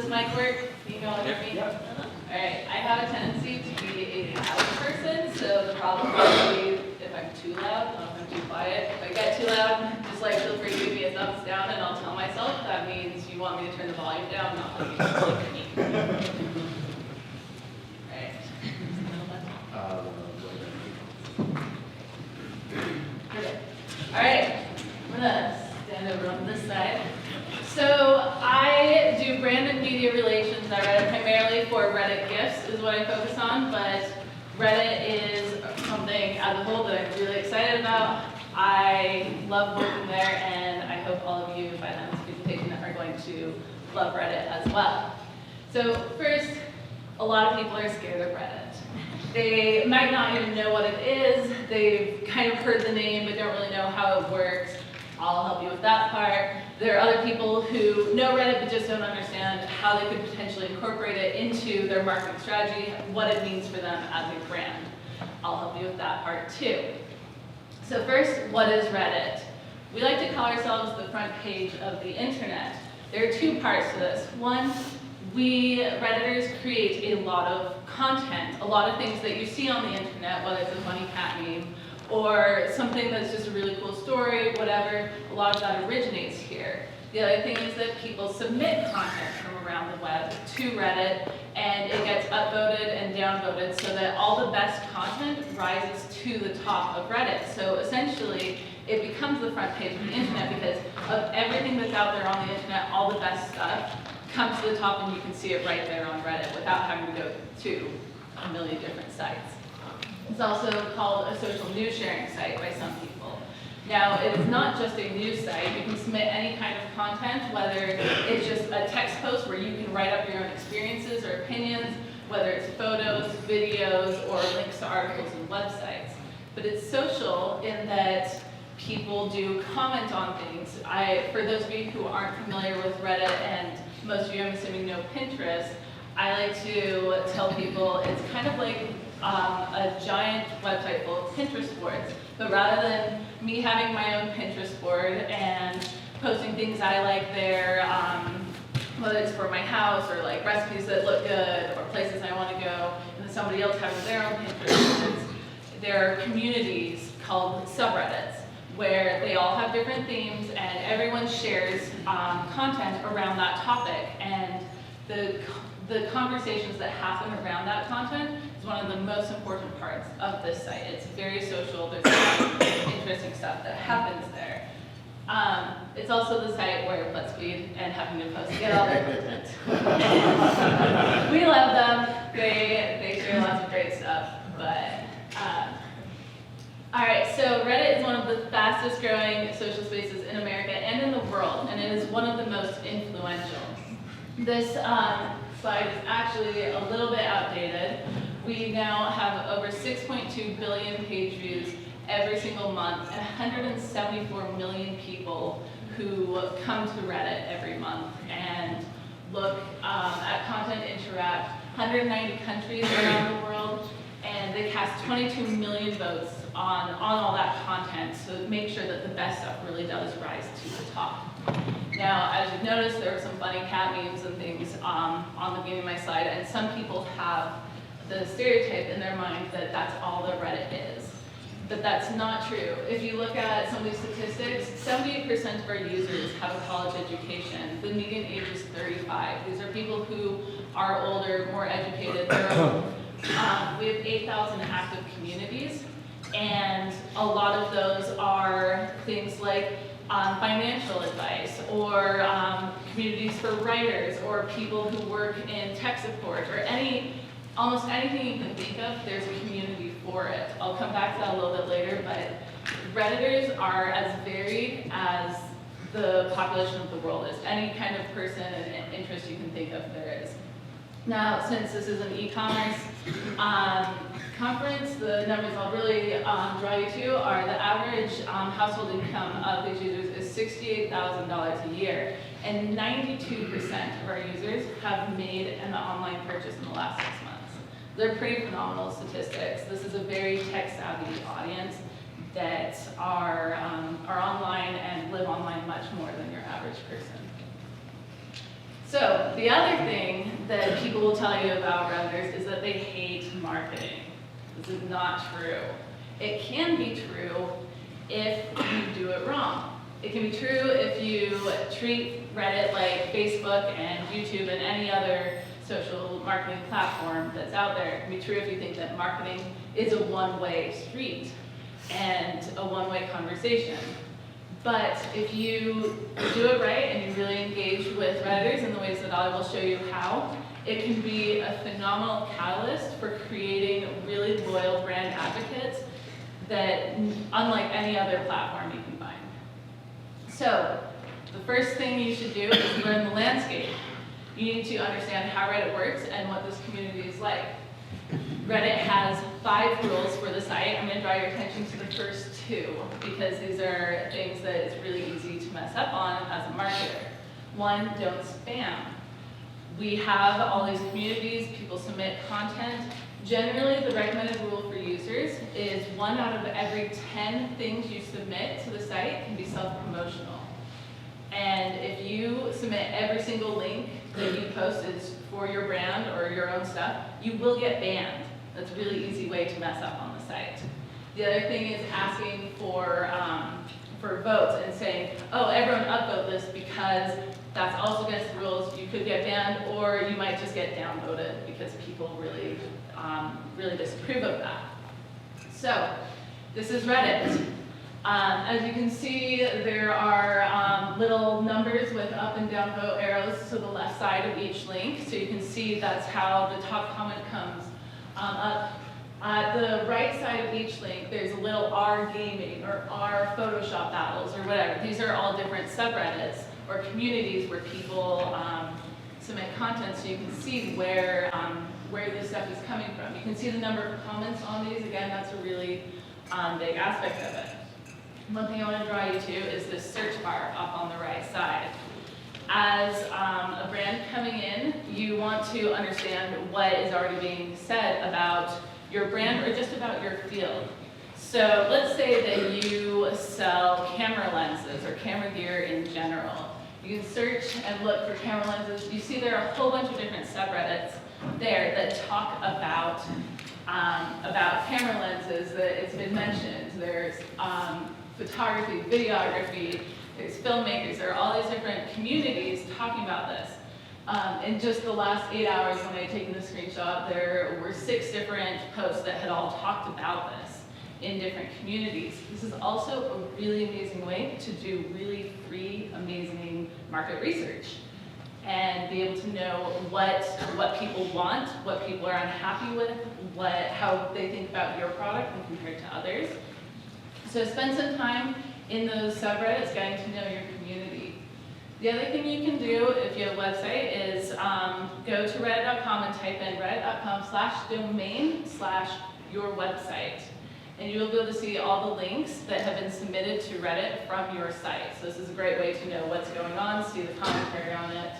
this mic work? Can you go under me? Yep. All right, I have a tendency to be a loud person, so the problem would be if I'm too loud, not if I'm too quiet. If I get too loud, just like feel free to give me a thumbs down and I'll tell myself that means you want me to turn the volume down, not that you just look at me. All right, I'm gonna stand over on this side. So I do brand and media relations at Reddit primarily for Reddit GIFs is what I focus on, but Reddit is something as a whole that I'm really excited about. I love working there, and I hope all of you by the end of this presentation are going to love Reddit as well. So first, a lot of people are scared of Reddit. They might not even know what it is. They've kind of heard the name but don't really know how it works. I'll help you with that part. There are other people who know Reddit but just don't understand how they could potentially incorporate it into their marketing strategy, what it means for them as a brand. I'll help you with that part too. So first, what is Reddit? We like to call ourselves the front page of the internet. There are two parts to this. One, we Redditors create a lot of content, a lot of things that you see on the internet, whether it's a funny cat meme or something that's just a really cool story, whatever, a lot of that originates here. The other thing is that people submit content from around the web to Reddit, and it gets upvoted and downvoted so that all the best content rises to the top of Reddit. So essentially, it becomes the front page of the internet because of everything that's out there on the internet, all the best stuff comes to the top and you can see it right there on Reddit without having to go to a million different sites. It's also called a social news sharing site by some people. Now, it is not just a news site. You can submit any kind of content, whether it's just a text post where you can write up your own experiences or opinions, whether it's photos, videos, or links to articles and websites. But it's social in that people do comment on things. For those of you who aren't familiar with Reddit, and most of you, I'm assuming, know Pinterest, I like to tell people it's kind of like a giant website full of Pinterest boards. But rather than me having my own Pinterest board and posting things I like there, whether it's for my house or like recipes that look good or places I want to go, and then somebody else having their own Pinterest boards, there are communities called subreddits where they all have different themes and everyone shares content around that topic. And the conversations that happen around that content is one of the most important parts of this site. It's very social. There's a lot of interesting stuff that happens there. It's also the site where BuzzFeed and Huffington Post get all their content. We love them. They share lots of great stuff. But all right, so Reddit is one of the fastest growing social spaces in America and in the world, and it is one of the most influential. This slide is actually a little bit outdated. We now have over 6.2 billion page views every single month and 174 million people who come to Reddit every month and look at content, interact. 190 countries around the world, and they cast 22 million votes on all that content to make sure that the best stuff really does rise to the top. Now, as you've noticed, there are some funny cat memes and things on the beginning of my slide, and some people have the stereotype in their mind that that's all that Reddit is. But that's not true. If you look at some of these statistics, 78% of our users have a college education. The median age is 35. These are people who are older, more educated. We have 8,000 active communities, and a lot of those are things like financial advice, or communities for writers, or people who work in tech support, or almost anything you can think of, there's a community for it. I'll come back to that a little bit later, but Redditors are as varied as the population of the world is. Any kind of person and interest you can think of, there is. Now, since this is an e-commerce conference, the numbers I'll really draw you to are the average household income of these users is $68,000 a year, and 92% of our users have made an online purchase in the last 6 months. They're pretty phenomenal statistics. This is a very tech-savvy audience that are online and live online much more than your average person. So the other thing that people will tell you about Redditors is that they hate marketing. This is not true. It can be true if you do it wrong. It can be true if you treat Reddit like Facebook and YouTube and any other social marketing platform that's out there. It can be true if you think that marketing is a one-way street and a one-way conversation. But if you do it right and you really engage with Redditors in the ways that I will show you how, it can be a phenomenal catalyst for creating really loyal brand advocates that, unlike any other platform you can find. So, the first thing you should do is learn the landscape. You need to understand how Reddit works and what this community is like. Reddit has 5 rules for the site. I'm going to draw your attention to the first 2 because these are things that it's really easy to mess up on as a marketer. 1, don't spam. We have all these communities, people submit content. Generally, the recommended rule for users is 1 out of every 10 things you submit to the site can be self-promotional. And if you submit every single link that you post is for your brand or your own stuff, you will get banned. That's a really easy way to mess up on the site. The other thing is asking for votes and saying, oh, everyone upvote this because that's also against the rules. You could get banned, or you might just get downvoted because people really, really disapprove of that. So this is Reddit. As you can see, there are little numbers with up and down vote arrows to the left side of each link. So you can see that's how the top comment comes up. At the right side of each link, there's a little R gaming or R Photoshop battles or whatever. These are all different subreddits or communities where people submit content, so you can see where this stuff is coming from. You can see the number of comments on these. Again, that's a really big aspect of it. One thing I want to draw you to is this search bar up on the right side. As a brand coming in, you want to understand what is already being said about your brand or just about your field. So let's say that you sell camera lenses or camera gear in general. You can search and look for camera lenses. You see there are a whole bunch of different subreddits there that talk about camera lenses. That it's been mentioned. There's photography, videography, there's filmmakers. There are all these different communities talking about this. In just the last 8 hours when I had taken the screenshot, there were 6 different posts that had all talked about this in different communities. This is also a really amazing way to do really free, amazing market research and be able to know what people want, what people are unhappy with, how they think about your product when compared to others. So spend some time in those subreddits getting to know your community. The other thing you can do if you have a website is go to reddit.com and type in reddit.com/domain/your-website. And you will be able to see all the links that have been submitted to Reddit from your site. So this is a great way to know what's going on, see the commentary on it,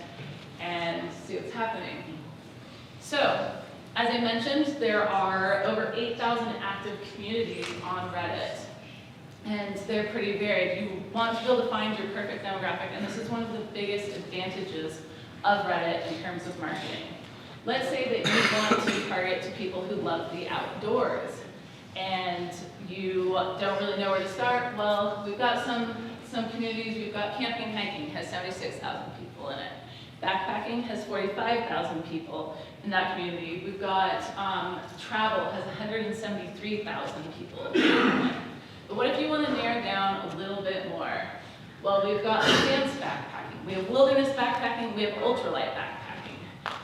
and see what's happening. So, as I mentioned, there are over 8,000 active communities on Reddit. And they're pretty varied. You want to be able to find your perfect demographic, and this is one of the biggest advantages of Reddit in terms of marketing. Let's say that you want to target to people who love the outdoors, and you don't really know where to start. Well, we've got some communities. We've got camping and hiking has 76,000 people in it. Backpacking has 45,000 people in that community. We've got travel has 173,000 people in it. But what if you want to narrow down a little bit more? Well, we've got advanced backpacking, we have wilderness backpacking, we have ultralight backpacking.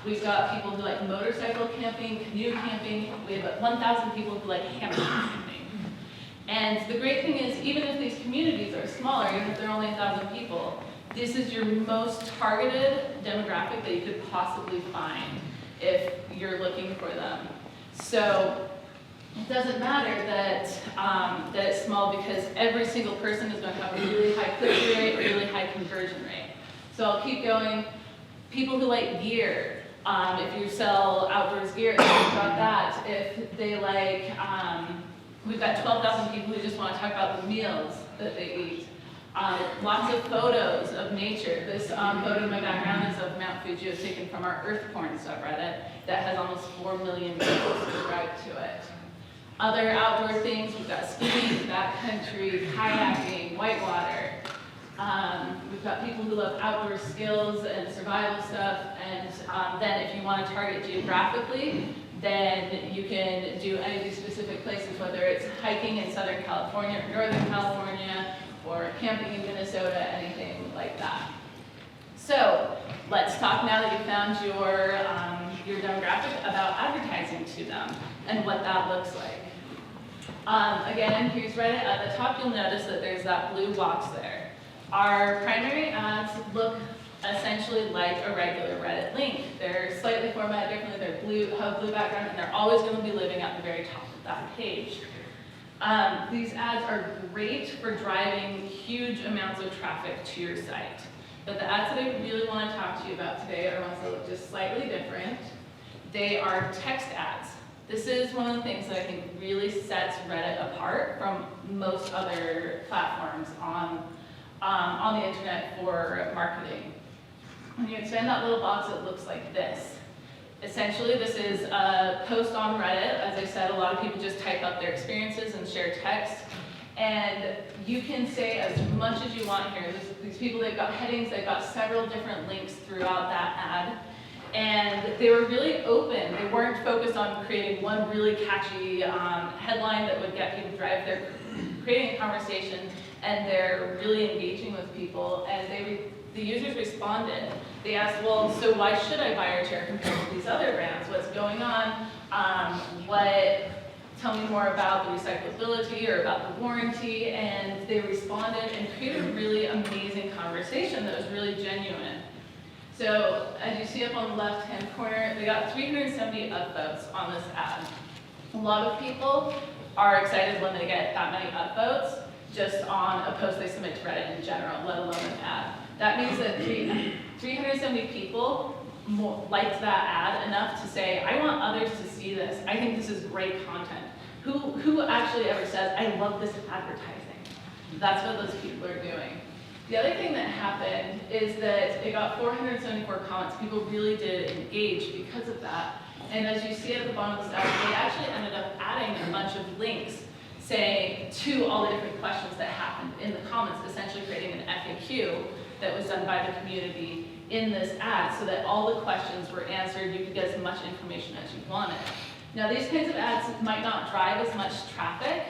We've got people who like motorcycle camping, canoe camping, we have 1,000 people who like hammock camping. And the great thing is, even if these communities are smaller, even if they're only 1,000 people, this is your most targeted demographic that you could possibly find if you're looking for them. So it doesn't matter that it's small because every single person is going to have a really high click-through rate or really high conversion rate. So I'll keep going. People who like gear, if you sell outdoors gear, we've got that. If they like, we've got 12,000 people who just want to talk about the meals that they eat. Lots of photos of nature. This photo in my background is of Mount Fuji. It was taken from our Earth Porn subreddit that has almost 4 million people subscribed to it. Other outdoor things, we've got skiing, backcountry, kayaking, whitewater. We've got people who love outdoor skills and survival stuff, and then if you want to target geographically, then you can do any of these specific places, whether it's hiking in Southern California or Northern California, or camping in Minnesota, anything like that. So let's talk now that you found your demographic about advertising to them and what that looks like. Again, here's Reddit. At the top, you'll notice that there's that blue box there. Our primary ads look essentially like a regular Reddit link. They're slightly formatted differently. They're blue, have a blue background, and they're always going to be living at the very top of that page. These ads are great for driving huge amounts of traffic to your site. But the ads that I really want to talk to you about today are ones that look just slightly different. They are text ads. This is one of the things that I think really sets Reddit apart from most other platforms on the internet for marketing. When you expand that little box, it looks like this. Essentially, this is a post on Reddit. As I said, a lot of people just type up their experiences and share text. And you can say as much as you want here. These people, they've got headings, they've got several different links throughout that ad. And they were really open. They weren't focused on creating one really catchy headline that would get people to drive. They're creating a conversation, and they're really engaging with people. And the users responded. They asked, well, so why should I buy your chair compared to these other brands? What's going on? Tell me more about the recyclability or about the warranty. And they responded and created a really amazing conversation that was really genuine. So as you see up on the left-hand corner, they got 370 upvotes on this ad. A lot of people are excited when they get that many upvotes just on a post they submit to Reddit in general, let alone an ad. That means that 370 people liked that ad enough to say, I want others to see this. I think this is great content. Who actually ever says, I love this advertising? That's what those people are doing. The other thing that happened is that it got 474 comments. People really did engage because of that. And as you see at the bottom of the stat, they actually ended up adding a bunch of links saying to all the different questions that happened in the comments, essentially creating an FAQ that was done by the community in this ad so that all the questions were answered. You could get as much information as you wanted. Now, these kinds of ads might not drive as much traffic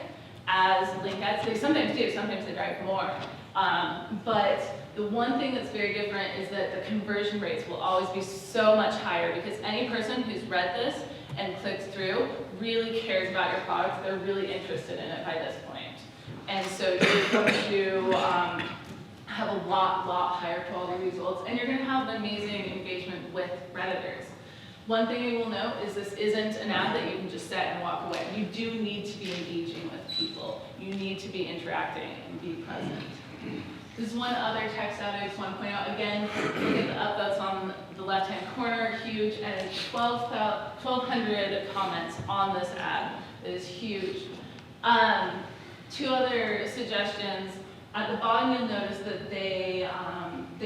as link ads. They sometimes do, sometimes they drive more. But the one thing that's very different is that the conversion rates will always be so much higher because any person who's read this and clicks through really cares about your product. They're really interested in it by this point. And so you're going to have a lot higher quality results, and you're going to have an amazing engagement with Redditors. One thing you will note is this isn't an ad that you can just set and walk away. You do need to be engaging with people. You need to be interacting and be present. There's one other text ad I just want to point out. Again, look at the upvotes on the left-hand corner, huge, and 1,200 comments on this ad. It is huge. Two other suggestions. At the bottom, you'll notice that they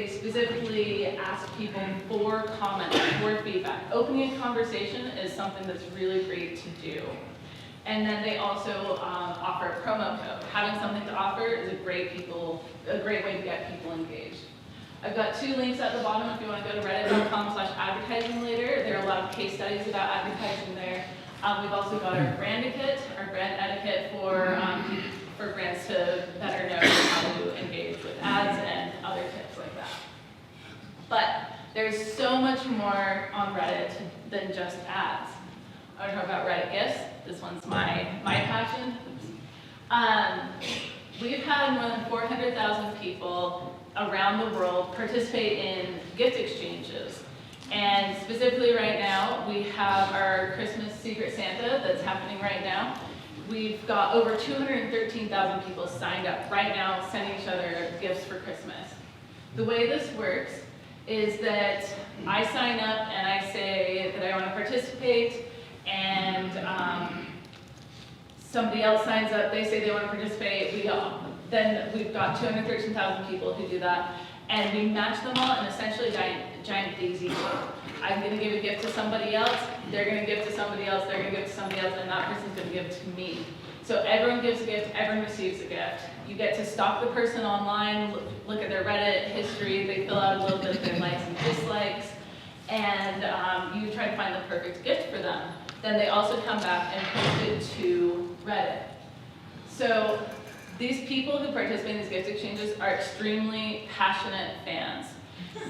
specifically ask people for comments, for feedback. Opening a conversation is something that's really great to do. And then they also offer a promo code. Having something to offer is a great way to get people engaged. I've got two links at the bottom if you want to go to reddit.com/advertising later. There are a lot of case studies about advertising there. We've also got our brand etiquette for brands to better know how to engage with ads and other tips like that. But there's so much more on Reddit than just ads. I want to talk about Reddit gifts. This one's my passion. We've had more than 400,000 people around the world participate in gift exchanges. And specifically right now, we have our Christmas Secret Santa that's happening right now. We've got over 213,000 people signed up right now, sending each other gifts for Christmas. The way this works is that I sign up and I say that I want to participate, and somebody else signs up, they say they want to participate, then we've got 213,000 people who do that, and we match them all in essentially giant daisy chain. I'm gonna give a gift to somebody else, they're gonna give to somebody else, they're gonna give to somebody else, and that person's gonna give to me. So everyone gives a gift, everyone receives a gift. You get to stalk the person online, look at their Reddit history, they fill out a little bit of their likes and dislikes, and you try to find the perfect gift for them. Then they also come back and post it to Reddit. So these people who participate in these gift exchanges are extremely passionate fans.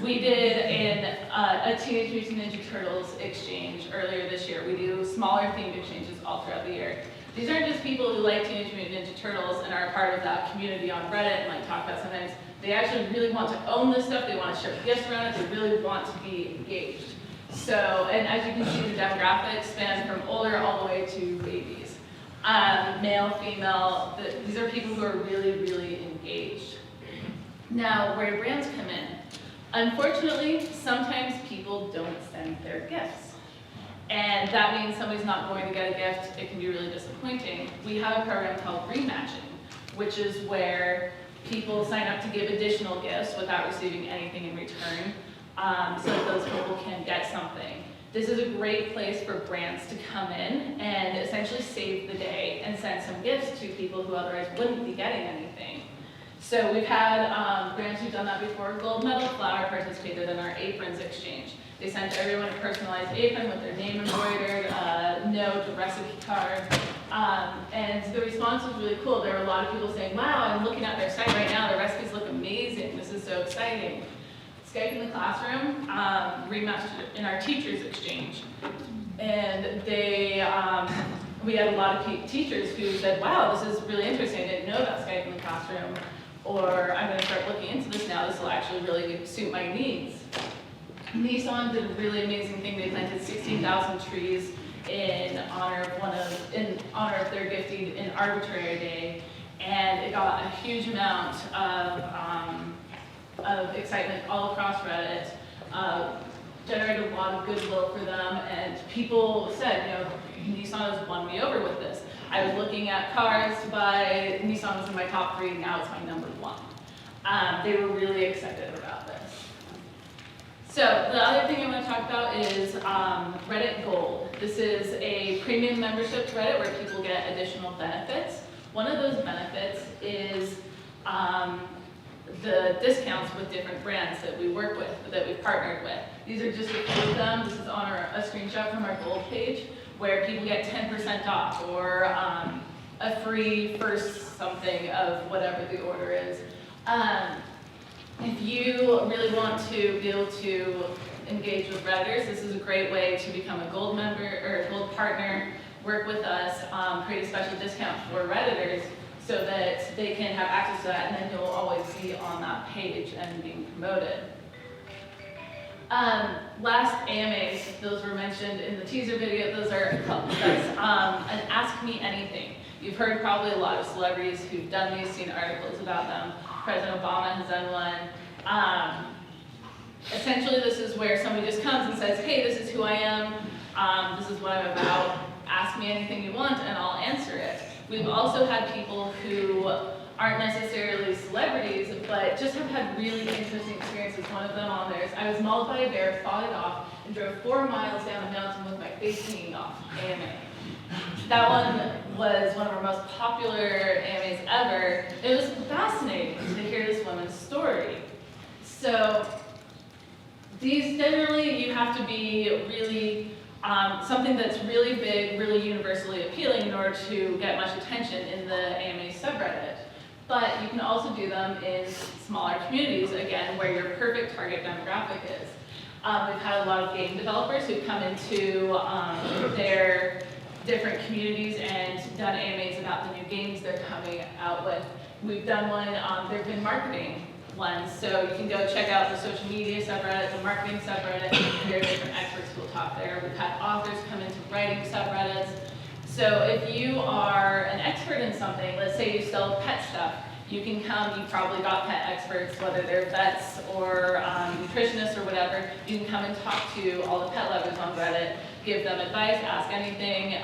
We did a Teenage Mutant Ninja Turtles exchange earlier this year. We do smaller themed exchanges all throughout the year. These aren't just people who like Teenage Mutant Ninja Turtles and are a part of that community on Reddit and like talk about sometimes. They actually really want to own this stuff. They want to share gifts around it. They really want to be engaged. So, and as you can see, the demographics span from older all the way to babies. Male, female, these are people who are really, really engaged. Now, where brands come in. Unfortunately, sometimes people don't send their gifts. And that means somebody's not going to get a gift. It can be really disappointing. We have a program called rematching, which is where people sign up to give additional gifts without receiving anything in return, so that those people can get something. This is a great place for brands to come in and essentially save the day and send some gifts to people who otherwise wouldn't be getting anything. So we've had brands who've done that before. Gold Medal Flower participated in our aprons exchange. They sent everyone a personalized apron with their name embroidered, a note, a recipe card, and the response was really cool. There were a lot of people saying, wow, I'm looking at their site right now, the recipes look amazing, this is so exciting. Skype in the Classroom rematched in our teachers exchange. And we had a lot of teachers who said, wow, this is really interesting, I didn't know about Skype in the Classroom, or I'm gonna start looking into this now, this will actually really suit my needs. Nissan did a really amazing thing. They planted 16,000 trees in honor of their gifting in Arbitrary Day, and it got a huge amount of excitement all across Reddit. Generated a lot of goodwill for them, and people said, Nissan has won me over with this. I was looking at cars to buy, Nissan was in my top 3, now it's my number 1. They were really excited about this. So the other thing I want to talk about is Reddit Gold. This is a premium membership to Reddit where people get additional benefits. One of those benefits is the discounts with different brands that we work with, that we've partnered with. These are just a few of them. This is on a screenshot from our Gold page where people get 10% off or a free first something of whatever the order is. If you really want to be able to engage with Redditors, this is a great way to become a Gold member or a Gold partner, work with us, create a special discount for Redditors so that they can have access to that, and then you'll always be on that page and being promoted. Last AMAs, those were mentioned in the teaser video, that's an Ask Me Anything. You've heard probably a lot of celebrities who've done these, seen articles about them. President Obama has done one. Essentially, this is where somebody just comes and says, hey, this is who I am, this is what I'm about, ask me anything you want and I'll answer it. We've also had people who aren't necessarily celebrities, but just have had really interesting experiences. One of them on there is, I was mauled by a bear, fought it off, and drove 4 miles down a mountain with my face hanging off, AMA. That one was one of our most popular AMAs ever. It was fascinating to hear this woman's story. So these generally, you have to be really, something that's really big, really universally appealing in order to get much attention in the AMA subreddit. But you can also do them in smaller communities, again, where your perfect target demographic is. We've had a lot of game developers who've come into their different communities and done AMAs about the new games they're coming out with. We've done one, there have been marketing ones, so you can go check out the social media subreddit, the marketing subreddit, there are different experts who will talk there. We've had authors come into writing subreddits. So if you are an expert in something, let's say you sell pet stuff, you can come, you've probably got pet experts, whether they're vets or nutritionists or whatever, you can come and talk to all the pet lovers on Reddit, give them advice, ask anything.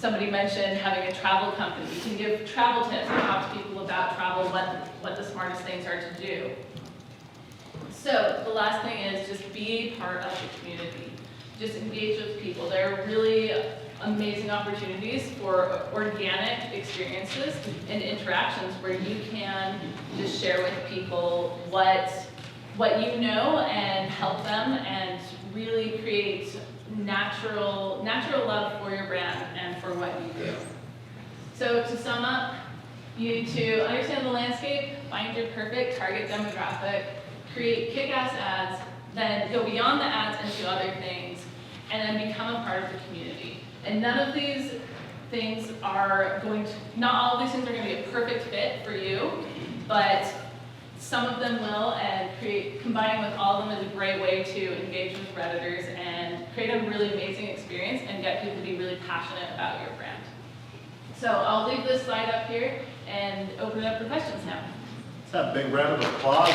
Somebody mentioned having a travel company. You can give travel tips and talk to people about travel, what the smartest things are to do. So the last thing is just be part of the community. Just engage with people. There are really amazing opportunities for organic experiences and interactions where you can just share with people what you know and help them and really create natural love for your brand and for what you do. So to sum up, you need to understand the landscape, find your perfect target demographic, create kick-ass ads, then go beyond the ads into other things, and then become a part of the community. And none of these things are not all of these things are going to be a perfect fit for you, but some of them will, and combining with all of them is a great way to engage with Redditors and create a really amazing experience and get people to be really passionate about your brand. So I'll leave this slide up here and open it up for questions now. Let's have a big round of applause.